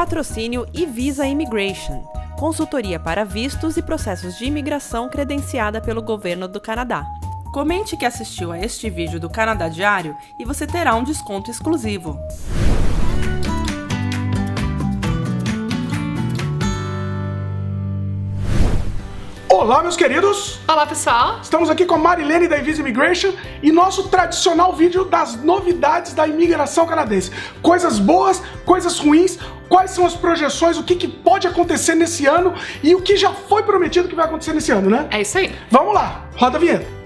Patrocínio eVisa Immigration, consultoria para vistos e processos de imigração credenciada pelo governo do Canadá. Comente que assistiu a este vídeo do Canadá Diário e você terá um desconto exclusivo. Olá, meus queridos! Olá, pessoal! Estamos aqui com a Marilene da eVisa Immigration e nosso tradicional vídeo das novidades da imigração canadense. Coisas boas, coisas ruins, quais são as projeções, o que pode acontecer nesse ano e o que já foi prometido que vai acontecer nesse ano, né? É isso aí! Vamos lá, roda a vinheta!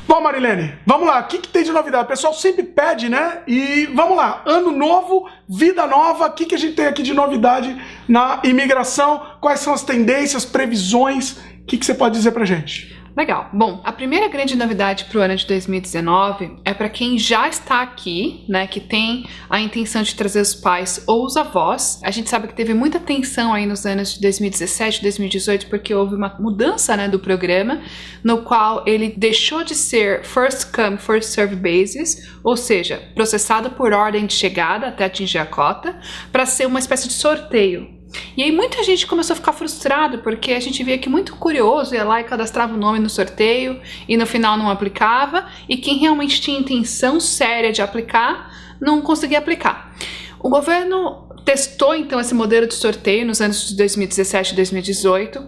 Bom, Marilene, vamos lá, o que tem de novidade? O pessoal sempre pede, né? E vamos lá, ano novo, vida nova, o que a gente tem aqui de novidade na imigração? Quais são as tendências, previsões? O que você pode dizer pra gente? Legal. Bom, a primeira grande novidade para o ano de 2019 é para quem já está aqui, né, que tem a intenção de trazer os pais ou os avós. A gente sabe que teve muita tensão aí nos anos de 2017, 2018, porque houve uma mudança, né, do programa, no qual ele deixou de ser first come, first serve basis, ou seja, processado por ordem de chegada até atingir a cota, para ser uma espécie de sorteio. E aí muita gente começou a ficar frustrado, porque a gente via que muito curioso ia lá e cadastrava o nome no sorteio e no final não aplicava, e quem realmente tinha intenção séria de aplicar, não conseguia aplicar. O governo testou então esse modelo de sorteio nos anos de 2017 e 2018,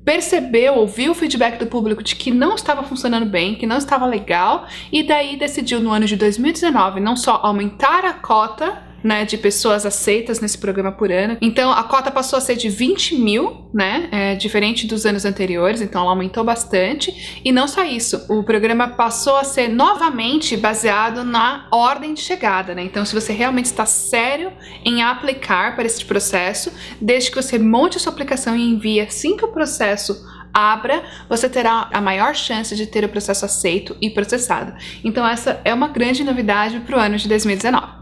percebeu, ouviu o feedback do público de que não estava funcionando bem, que não estava legal, e daí decidiu no ano de 2019 não só aumentar a cota, né, de pessoas aceitas nesse programa por ano. Então a cota passou a ser de 20 mil, né, diferente dos anos anteriores, então ela aumentou bastante. E não só isso, o programa passou a ser novamente baseado na ordem de chegada, né? Então se você realmente está sério em aplicar para esse processo, desde que você monte a sua aplicação e envie assim que o processo abra, você terá a maior chance de ter o processo aceito e processado. Então essa é uma grande novidade para o ano de 2019.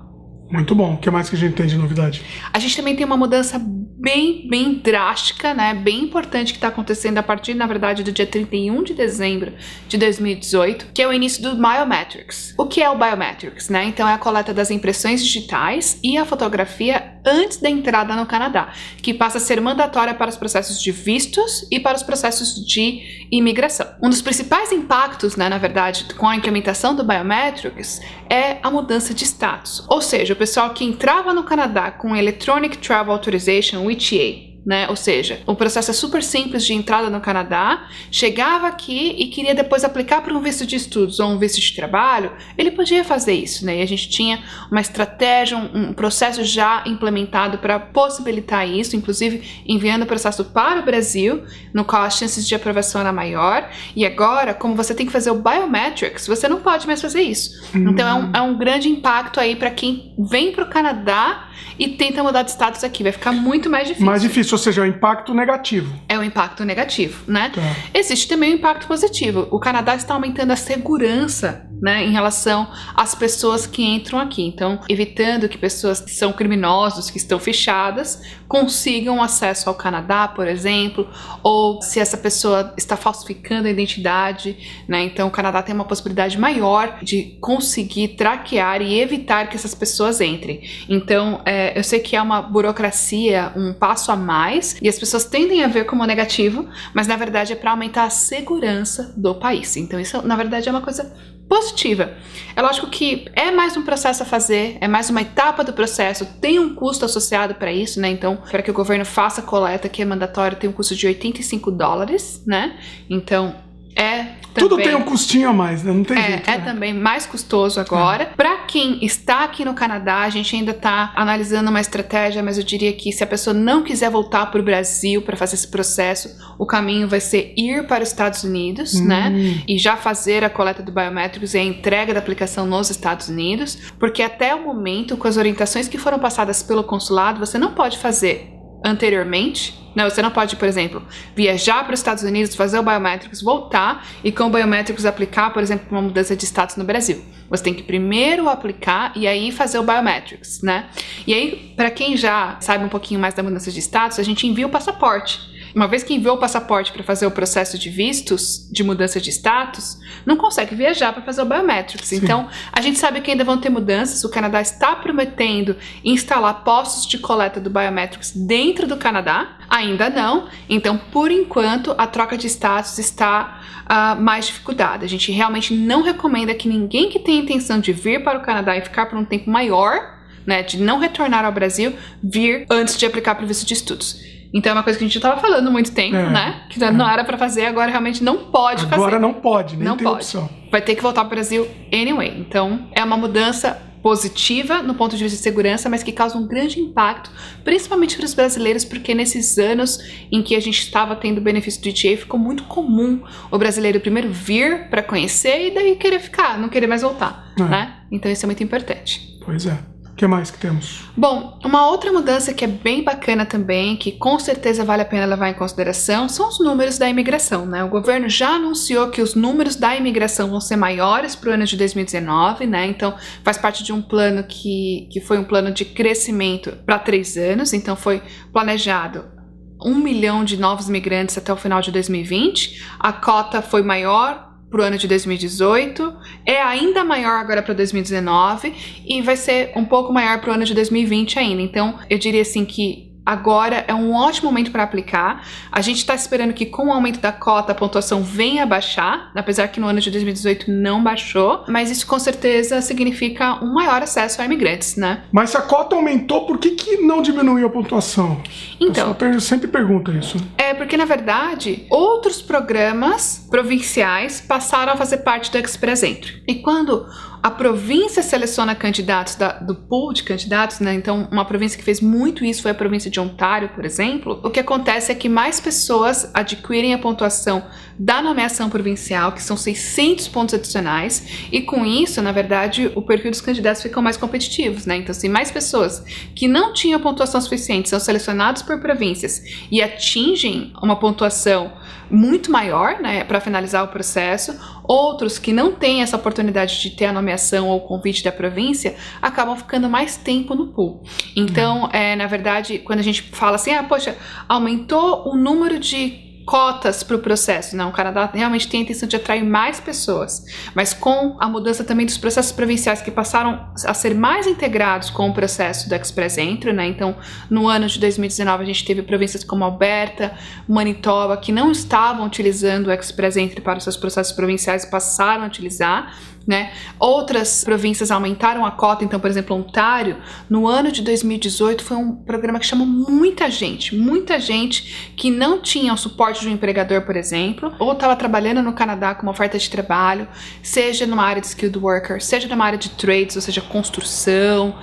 Muito bom. O que mais que a gente tem de novidade? A gente também tem uma mudança bem drástica, né? Bem importante que está acontecendo a partir, na verdade, do dia 31 de dezembro de 2018, que é o início do Biometrics. O que é o Biometrics, né? Então é a coleta das impressões digitais e a fotografia antes da entrada no Canadá, que passa a ser mandatória para os processos de vistos e para os processos de imigração. Um dos principais impactos, né, na verdade, com a implementação do Biometrics é a mudança de status. Ou seja, o pessoal que entrava no Canadá com Electronic Travel Authorization, o ETA, né? Ou seja, o processo é super simples de entrada no Canadá, chegava aqui e queria depois aplicar para um visto de estudos ou um visto de trabalho, ele podia fazer isso, né? E a gente tinha uma estratégia, um processo já implementado para possibilitar isso, inclusive enviando o processo para o Brasil, no qual as chances de aprovação era maior. E agora, como você tem que fazer o Biometrics, você não pode mais fazer isso. Então é um grande impacto aí para quem vem para o Canadá e tenta mudar de status aqui, vai ficar muito mais difícil. Mais difícil, ou seja, é um impacto negativo. É um impacto negativo, né? Tá. Existe também um impacto positivo. O Canadá está aumentando a segurança, né, em relação às pessoas que entram aqui. Então, evitando que pessoas que são criminosos, que estão fechadas, consigam acesso ao Canadá, por exemplo, ou se essa pessoa está falsificando a identidade, né? Então, o Canadá tem uma possibilidade maior de conseguir traquear e evitar que essas pessoas entrem. Então, eu sei que é uma burocracia, um passo a mais, e as pessoas tendem a ver como negativo, mas na verdade é para aumentar a segurança do país. Então, isso, na verdade, é uma coisa positiva. É lógico que é mais um processo a fazer, é mais uma etapa do processo, tem um custo associado para isso, né? Então, para que o governo faça a coleta, que é mandatório, tem um custo de $85, né? Então, tudo tem um custinho a mais, né? Não tem jeito. É também mais custoso agora. Para quem está aqui no Canadá, a gente ainda está analisando uma estratégia, mas eu diria que se a pessoa não quiser voltar para o Brasil para fazer esse processo, o caminho vai ser ir para os Estados Unidos, né? E já fazer a coleta do Biometrics e a entrega da aplicação nos Estados Unidos, porque até o momento, com as orientações que foram passadas pelo consulado, você não pode fazer anteriormente. Não, você não pode, por exemplo, viajar para os Estados Unidos, fazer o Biometrics, voltar e com o Biometrics aplicar, por exemplo, uma mudança de status no Brasil. Você tem que primeiro aplicar e aí fazer o Biometrics, né? E aí, para quem já sabe um pouquinho mais da mudança de status, a gente envia o passaporte. uma vez que enviou o passaporte para fazer o processo de vistos, de mudança de status, não consegue viajar para fazer o biometrics. Sim. Então, a gente sabe que ainda vão ter mudanças. O Canadá está prometendo instalar postos de coleta do biometrics dentro do Canadá. Ainda não. Então, por enquanto, a troca de status está mais dificultada. A gente realmente não recomenda que ninguém que tenha intenção de vir para o Canadá e ficar por um tempo maior, né, de não retornar ao Brasil, vir antes de aplicar para o visto de estudos. Então é uma coisa que a gente já estava falando há muito tempo, né? Que não era para fazer, agora realmente não pode fazer. Agora não pode, nem não tem pode. opção. Vai ter que voltar para o Brasil anyway. Então é uma mudança positiva no ponto de vista de segurança, mas que causa um grande impacto, principalmente para os brasileiros, porque nesses anos em que a gente estava tendo o benefício do ETA, ficou muito comum o brasileiro primeiro vir para conhecer e daí querer ficar, não querer mais voltar, né? Então isso é muito importante. Pois é. O que mais que temos? Bom, uma outra mudança que é bem bacana também, que com certeza vale a pena levar em consideração, são os números da imigração, né? O governo já anunciou que os números da imigração vão ser maiores para o ano de 2019, né? Então, faz parte de um plano que foi um plano de crescimento para 3 anos, então foi planejado 1 milhão de novos imigrantes até o final de 2020, a cota foi maior para o ano de 2018, é ainda maior agora para 2019 e vai ser um pouco maior para o ano de 2020 ainda. Então, eu diria assim que agora é um ótimo momento para aplicar. A gente está esperando que com o aumento da cota a pontuação venha a baixar, apesar que no ano de 2018 não baixou, mas isso com certeza significa um maior acesso a imigrantes, né? Mas se a cota aumentou, por que não diminuiu a pontuação? Então, eu sempre pergunto isso. É porque, na verdade, outros programas provinciais passaram a fazer parte do Express Entry. E quando a província seleciona candidatos do pool de candidatos, né? Então, uma província que fez muito isso foi a província de Ontário, por exemplo. O que acontece é que mais pessoas adquirem a pontuação da nomeação provincial, que são 600 pontos adicionais, e com isso, na verdade, o perfil dos candidatos fica mais competitivos, né? Então, se mais pessoas que não tinham pontuação suficiente são selecionadas por províncias e atingem uma pontuação muito maior, né, para finalizar o processo, outros que não têm essa oportunidade de ter a nomeação ou o convite da província acabam ficando mais tempo no pool. Então, na verdade, quando a gente fala assim, poxa, aumentou o número de cotas para o processo. Não, o Canadá realmente tem a intenção de atrair mais pessoas, mas com a mudança também dos processos provinciais que passaram a ser mais integrados com o processo do Express Entry, né? Então, no ano de 2019 a gente teve províncias como Alberta, Manitoba, que não estavam utilizando o Express Entry para os seus processos provinciais e passaram a utilizar, né? Outras províncias aumentaram a cota, então, por exemplo, Ontário, no ano de 2018 foi um programa que chamou muita gente que não tinha o suporte de um empregador, por exemplo, ou estava trabalhando no Canadá com uma oferta de trabalho, seja numa área de skilled worker, seja numa área de trades, ou seja, construção,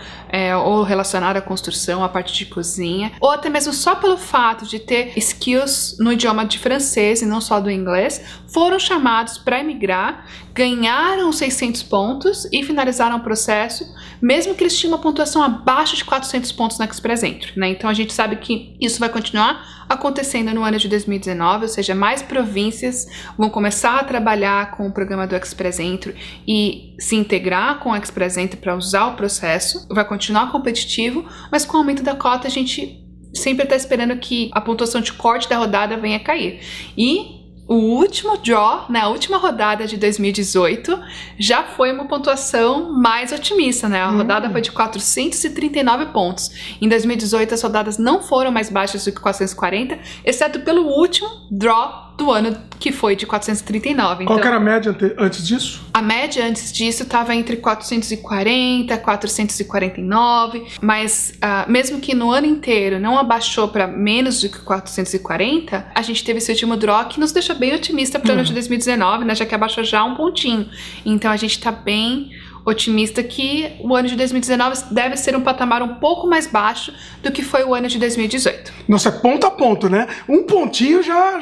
ou relacionada à construção, a parte de cozinha, ou até mesmo só pelo fato de ter skills no idioma de francês e não só do inglês, foram chamados para emigrar, ganharam 600 pontos e finalizaram o processo, mesmo que eles tinham uma pontuação abaixo de 400 pontos no Express Entry, né? Então a gente sabe que isso vai continuar acontecendo no ano de 2019, ou seja, mais províncias vão começar a trabalhar com o programa do Express Entry e se integrar com o Express Entry para usar o processo, vai continuar competitivo, mas com o aumento da cota a gente sempre está esperando que a pontuação de corte da rodada venha a cair. E o último draw, na última rodada de 2018, já foi uma pontuação mais otimista, né? A rodada foi de 439 pontos. Em 2018, as rodadas não foram mais baixas do que 440, exceto pelo último draw do ano, que foi de 439. Qual que era a média antes disso? A média antes disso estava entre 440 e 449, mas mesmo que no ano inteiro não abaixou para menos do que 440, a gente teve esse último draw que nos deixa bem otimista para o ano de 2019, né, já que abaixou já um pontinho. Então a gente está bem otimista que o ano de 2019 deve ser um patamar um pouco mais baixo do que foi o ano de 2018. Nossa, é ponto a ponto, né? Um pontinho já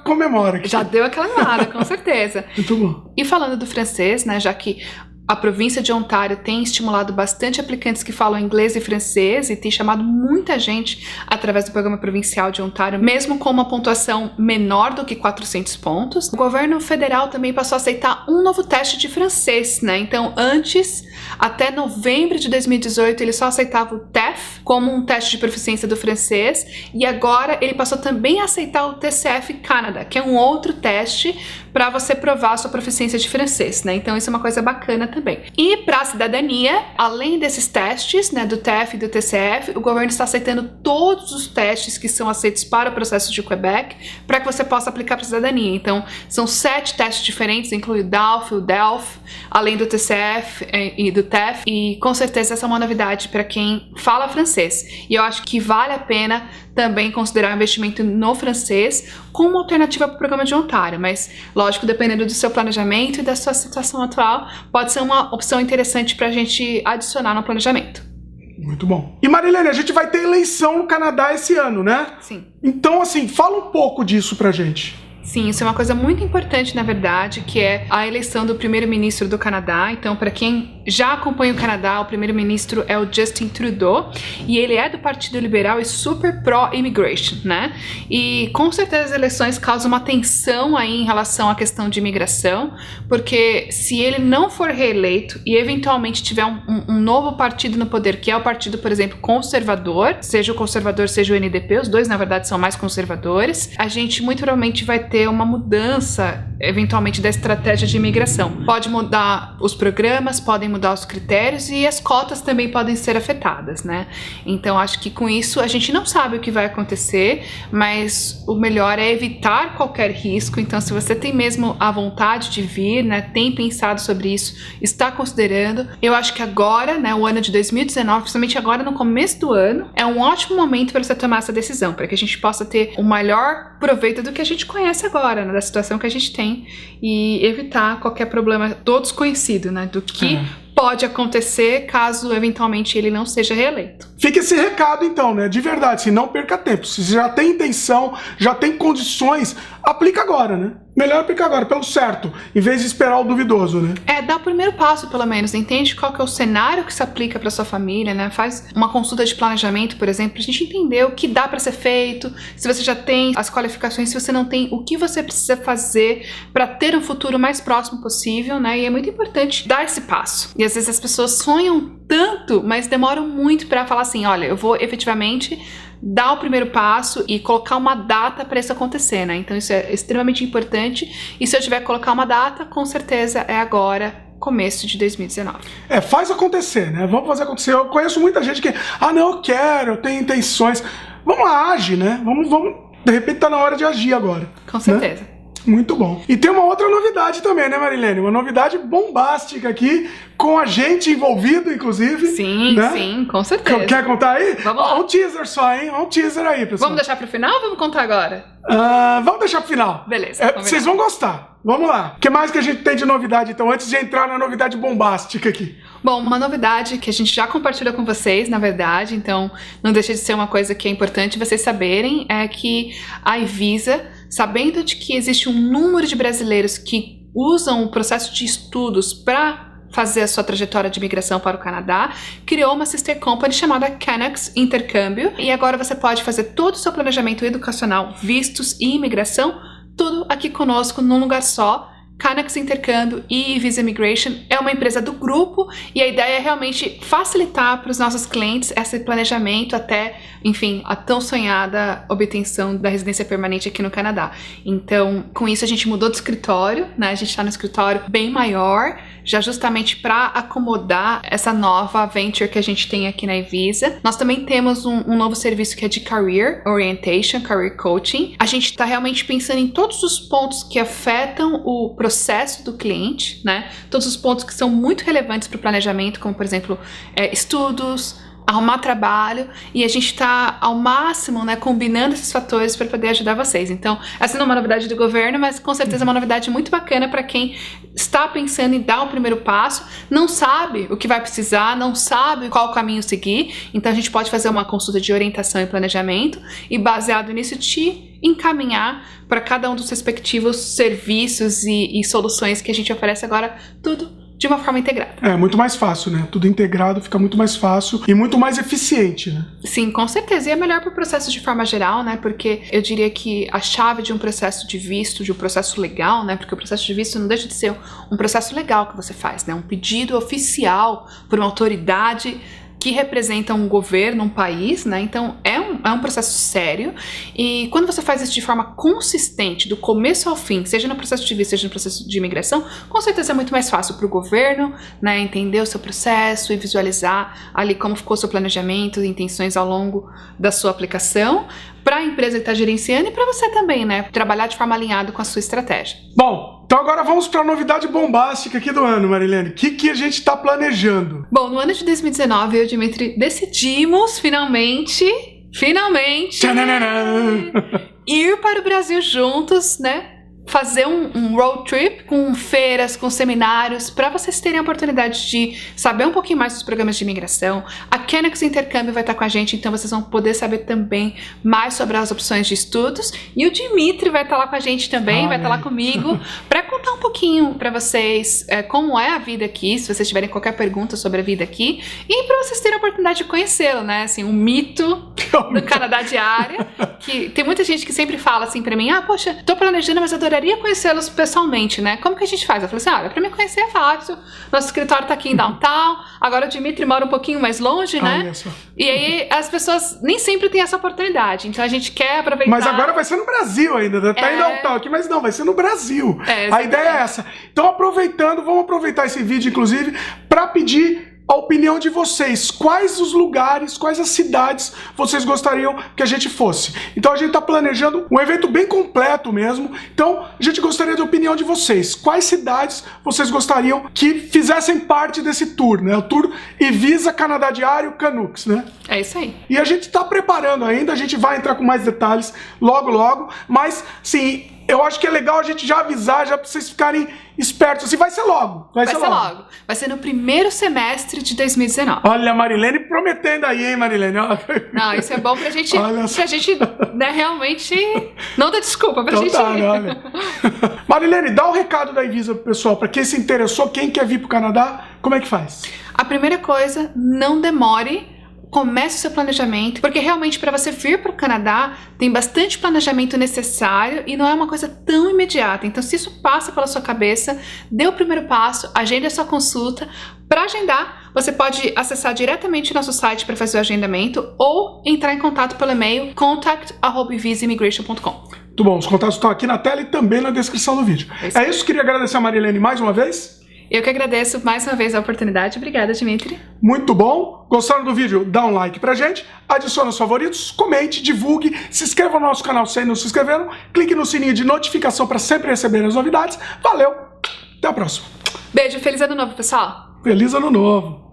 comemora aqui. Já deu aquela animada, com certeza. Muito bom. E falando do francês, né, já que a província de Ontário tem estimulado bastante aplicantes que falam inglês e francês e tem chamado muita gente através do programa provincial de Ontário, mesmo com uma pontuação menor do que 400 pontos. O governo federal também passou a aceitar um novo teste de francês, né? Então, antes, até novembro de 2018, ele só aceitava o TEF como um teste de proficiência do francês e agora ele passou também a aceitar o TCF Canada, que é um outro teste para você provar a sua proficiência de francês, né? Então isso é uma coisa bacana também. E para a cidadania, além desses testes, né, do TEF e do TCF, o governo está aceitando todos os testes que são aceitos para o processo de Quebec para que você possa aplicar para a cidadania. Então são 7 testes diferentes, inclui o DALF, o DELF, além do TCF e do TEF, e com certeza essa é uma novidade para quem fala francês. E eu acho que vale a pena também considerar o investimento no francês como uma alternativa para o programa de Ontário, mas lógico, dependendo do seu planejamento e da sua situação atual, pode ser uma opção interessante para a gente adicionar no planejamento. Muito bom. E Marilene, a gente vai ter eleição no Canadá esse ano, né? Sim. Então, assim, fala um pouco disso pra gente. Sim, isso é uma coisa muito importante, na verdade, que é a eleição do primeiro-ministro do Canadá. Então, para quem já acompanha o Canadá, o primeiro-ministro é o Justin Trudeau, e ele é do Partido Liberal e super pró-immigration, né? E com certeza as eleições causam uma tensão aí em relação à questão de imigração, porque se ele não for reeleito e eventualmente tiver um novo partido no poder, que é o partido, por exemplo, conservador, seja o conservador, seja o NDP, os dois, na verdade, são mais conservadores, a gente muito provavelmente vai ter uma mudança, eventualmente, da estratégia de imigração. Pode mudar os programas, podem mudar os critérios e as cotas também podem ser afetadas, né? Então, acho que com isso a gente não sabe o que vai acontecer, mas o melhor é evitar qualquer risco. Então, se você tem mesmo a vontade de vir, né, tem pensado sobre isso, está considerando, eu acho que agora, né, o ano de 2019, principalmente agora no começo do ano, é um ótimo momento para você tomar essa decisão, para que a gente possa ter o maior proveito do que a gente conhece agora, né, da situação que a gente tem, e evitar qualquer problema do desconhecido, né, do que pode acontecer caso eventualmente ele não seja reeleito. Fica esse recado então, né, de verdade, se não perca tempo, se já tem intenção, já tem condições, aplica agora, né? Melhor aplicar agora, pelo certo, em vez de esperar o duvidoso, né? Dá o primeiro passo, pelo menos. Entende qual que é o cenário que se aplica para sua família, né? Faz uma consulta de planejamento, por exemplo, pra gente entender o que dá para ser feito, se você já tem as qualificações, se você não tem, o que você precisa fazer para ter um futuro mais próximo possível, né? E é muito importante dar esse passo. E às vezes as pessoas sonham tanto, mas demoram muito para falar assim, olha, eu vou efetivamente dar o primeiro passo e colocar uma data para isso acontecer, né? Então isso é extremamente importante, e se eu tiver que colocar uma data, com certeza é agora, começo de 2019. Faz acontecer, né? Vamos fazer acontecer. Eu conheço muita gente que, não, eu quero, eu tenho intenções. Vamos lá, age, né? Vamos, de repente tá na hora de agir agora. Com certeza. Né? Muito bom. E tem uma outra novidade também, né, Marilene? Uma novidade bombástica aqui, com a gente envolvido, inclusive. Sim, né? Sim, com certeza. Quer contar aí? Vamos lá. Um teaser só, hein? Um teaser aí, pessoal. Vamos deixar pro final ou vamos contar agora? Vamos deixar pro final. Beleza. Vocês vão gostar. Vamos lá. O que mais que a gente tem de novidade, então, antes de entrar na novidade bombástica aqui? Bom, uma novidade que a gente já compartilhou com vocês, na verdade, então não deixa de ser uma coisa que é importante vocês saberem, é que a Ivisa, sabendo de que existe um número de brasileiros que usam o processo de estudos para fazer a sua trajetória de imigração para o Canadá, criou uma sister company chamada Canucks Intercâmbio, e agora você pode fazer todo o seu planejamento educacional, vistos e imigração, tudo aqui conosco num lugar só. Canucks Intercâmbio e Visa Immigration é uma empresa do grupo, e a ideia é realmente facilitar para os nossos clientes esse planejamento até, enfim, a tão sonhada obtenção da residência permanente aqui no Canadá. Então, com isso a gente mudou de escritório, né? A gente está no escritório bem maior, já justamente para acomodar essa nova venture que a gente tem aqui na Ivisa. Nós também temos um novo serviço que é de Career Orientation, Career Coaching. A gente está realmente pensando em todos os pontos que afetam o processo do cliente, né? Todos os pontos que são muito relevantes para o planejamento, como, por exemplo, estudos, arrumar trabalho, e a gente está ao máximo, né, combinando esses fatores para poder ajudar vocês. Então, essa não é uma novidade do governo, mas com certeza é uma novidade muito bacana para quem está pensando em dar o primeiro passo, não sabe o que vai precisar, não sabe qual caminho seguir. Então a gente pode fazer uma consulta de orientação e planejamento e, baseado nisso, te encaminhar para cada um dos respectivos serviços e soluções que a gente oferece agora, tudo de uma forma integrada. É muito mais fácil, né? Tudo integrado fica muito mais fácil e muito mais eficiente, né? Sim, com certeza. E é melhor para o processo de forma geral, né? Porque eu diria que a chave de um processo de visto, de um processo legal, né? Porque o processo de visto não deixa de ser um processo legal que você faz, né? Um pedido oficial por uma autoridade que representa um governo, um país, né? Então é um processo sério, e quando você faz isso de forma consistente, do começo ao fim, seja no processo de visto, seja no processo de imigração, com certeza é muito mais fácil para o governo, né, entender o seu processo e visualizar ali como ficou o seu planejamento e intenções ao longo da sua aplicação, para a empresa que está gerenciando e para você também, né? Trabalhar de forma alinhada com a sua estratégia. Bom, então agora vamos para a novidade bombástica aqui do ano, Marilene. O que a gente está planejando? Bom, no ano de 2019, eu e o Dimitri decidimos finalmente ir para o Brasil juntos, né? Fazer um road trip com feiras, com seminários, para vocês terem a oportunidade de saber um pouquinho mais dos programas de imigração. A Kennex Intercâmbio vai estar com a gente, então vocês vão poder saber também mais sobre as opções de estudos. E o Dimitri vai estar lá com a gente também, vai estar lá comigo, para contar um pouquinho para vocês como é a vida aqui, se vocês tiverem qualquer pergunta sobre a vida aqui, e para vocês terem a oportunidade de conhecê-lo, né? Assim, um mito do Canadá diário, que tem muita gente que sempre fala assim para mim, poxa, tô planejando, mas adoraria conhecê-los pessoalmente, né? Como que a gente faz? Eu falei assim, olha, pra me conhecer é fácil, nosso escritório tá aqui em downtown, agora o Dimitri mora um pouquinho mais longe, né? E aí as pessoas nem sempre têm essa oportunidade, então a gente quer aproveitar... Mas agora vai ser no Brasil ainda, tá em downtown aqui, mas não, vai ser no Brasil. A ideia é essa. Então aproveitando, vamos aproveitar esse vídeo, inclusive, pra pedir a opinião de vocês. Quais os lugares, quais as cidades vocês gostariam que a gente fosse? Então a gente está planejando um evento bem completo mesmo. Então a gente gostaria da opinião de vocês. Quais cidades vocês gostariam que fizessem parte desse tour, né? O Tour Ivisa Canadá Diário Canucks, né? É isso aí. E a gente está preparando ainda, a gente vai entrar com mais detalhes logo, mas sim, eu acho que é legal a gente já avisar, já para vocês ficarem espertos. Assim, vai ser logo. Vai ser logo. Vai ser no primeiro semestre de 2019. Olha a Marilene prometendo aí, hein, Marilene? Não, isso é bom pra gente, né, realmente não dá desculpa pra gente ir. Olha. Marilene, dá um recado da Ivisa pro pessoal, pra quem se interessou, quem quer vir pro Canadá, como é que faz? A primeira coisa, não demore. Comece o seu planejamento, porque realmente para você vir para o Canadá tem bastante planejamento necessário e não é uma coisa tão imediata. Então, se isso passa pela sua cabeça, dê o primeiro passo, agende a sua consulta. Para agendar, você pode acessar diretamente o nosso site para fazer o agendamento ou entrar em contato pelo e-mail contact@ivisimmigration.com. Muito bom, os contatos estão aqui na tela e também na descrição do vídeo. É isso, queria agradecer a Marilene mais uma vez. Eu que agradeço mais uma vez a oportunidade. Obrigada, Dimitri. Muito bom. Gostaram do vídeo? Dá um like pra gente, adicione os favoritos, comente, divulgue, se inscreva no nosso canal se ainda não se inscreveram, clique no sininho de notificação para sempre receber as novidades. Valeu, até a próxima. Beijo, feliz ano novo, pessoal. Feliz ano novo.